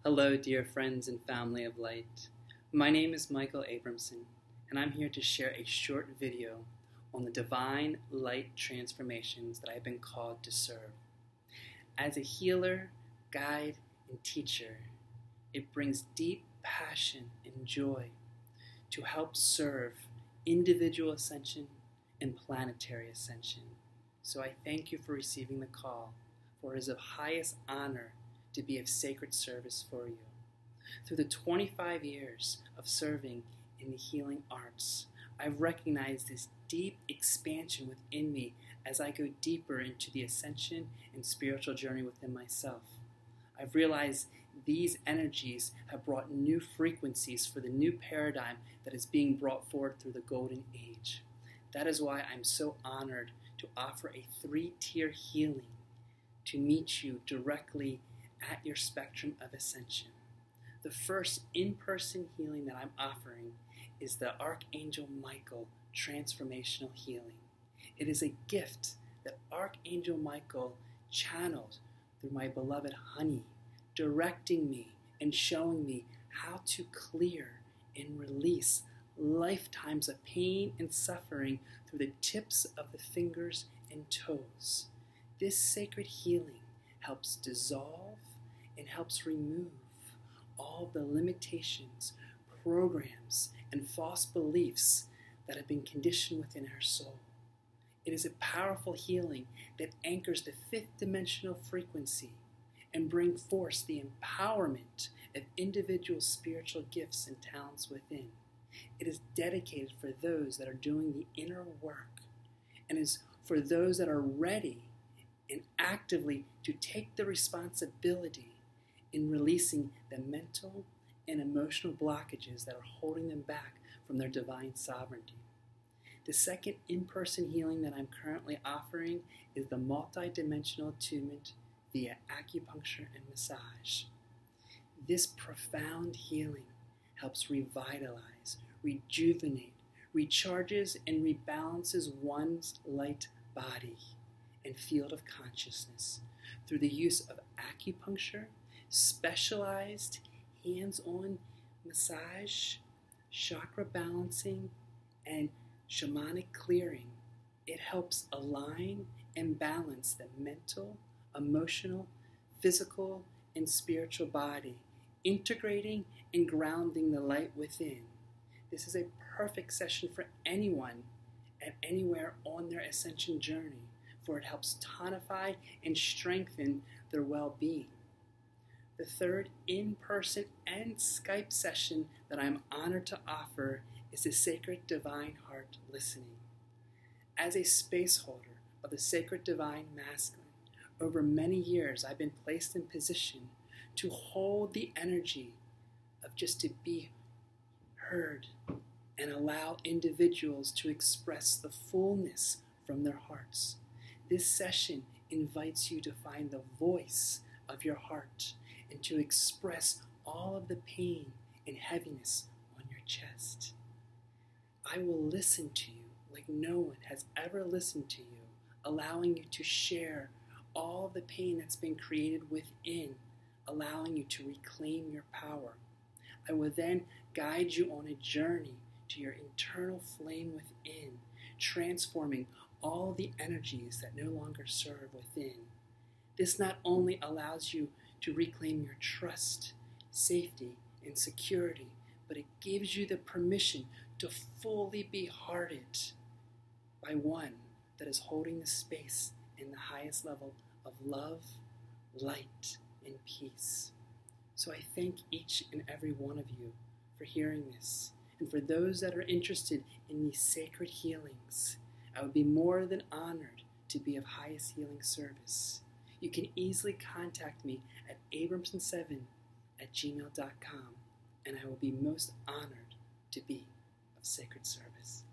Hello, dear friends and family of light. My name is Michael Abramson, and I'm here to share a short video on the divine light transformations that I've been called to serve. As a healer, guide, and teacher, it brings deep passion and joy to help serve individual ascension and planetary ascension. So I thank you for receiving the call, for it is of highest honor to be of sacred service for you. Through the 25 years of serving in the healing arts, I've recognized this deep expansion within me as I go deeper into the ascension and spiritual journey within myself. I've realized these energies have brought new frequencies for the new paradigm that is being brought forward through the Golden Age. That is why I'm so honored to offer a 3-tier healing to meet you directly at your spectrum of ascension. The first in-person healing that I'm offering is the ArchAngel Michael Transformational Healing. It is a gift that ArchAngel Michael channeled through my beloved honey, directing me and showing me how to clear and release lifetimes of pain and suffering through the tips of the fingers and toes. This sacred healing helps dissolve and helps remove all the limitations, programs, and false beliefs that have been conditioned within our soul. It is a powerful healing that anchors the 5th dimensional frequency and brings forth the empowerment of individual spiritual gifts and talents within. It is dedicated for those that are doing the inner work and is for those that are ready and actively to take the responsibility in releasing the mental and emotional blockages that are holding them back from their divine sovereignty. The second in-person healing that I'm currently offering is the multi-dimensional attunement via acupuncture and massage. This profound healing helps revitalize, rejuvenate, recharges, and rebalances one's light body and field of consciousness through the use of acupuncture, specialized hands-on massage, chakra balancing, and shamanic clearing. It helps align and balance the mental, emotional, physical, and spiritual body, integrating and grounding the light within. This is a perfect session for anyone and anywhere on their ascension journey, for it helps tonify and strengthen their well-being. The third in-person and Skype session that I'm honored to offer is the Sacred Divine Heart Listening. As a space holder of the Sacred Divine Masculine, over many years I've been placed in position to hold the energy of just to be heard and allow individuals to express the fullness from their hearts. This session invites you to find the voice of your heart and to express all of the pain and heaviness on your chest. I will listen to you like no one has ever listened to you, allowing you to share all the pain that's been created within, allowing you to reclaim your power. I will then guide you on a journey to your internal flame within, transforming all the energies that no longer serve within. This not only allows you to reclaim your trust, safety, and security, but it gives you the permission to fully be hearted by one that is holding the space in the highest level of love, light, and peace. So I thank each and every one of you for hearing this. And for those that are interested in these sacred healings, I would be more than honored to be of highest healing service. You can easily contact me at abramson7@gmail.com, and I will be most honored to be of sacred service.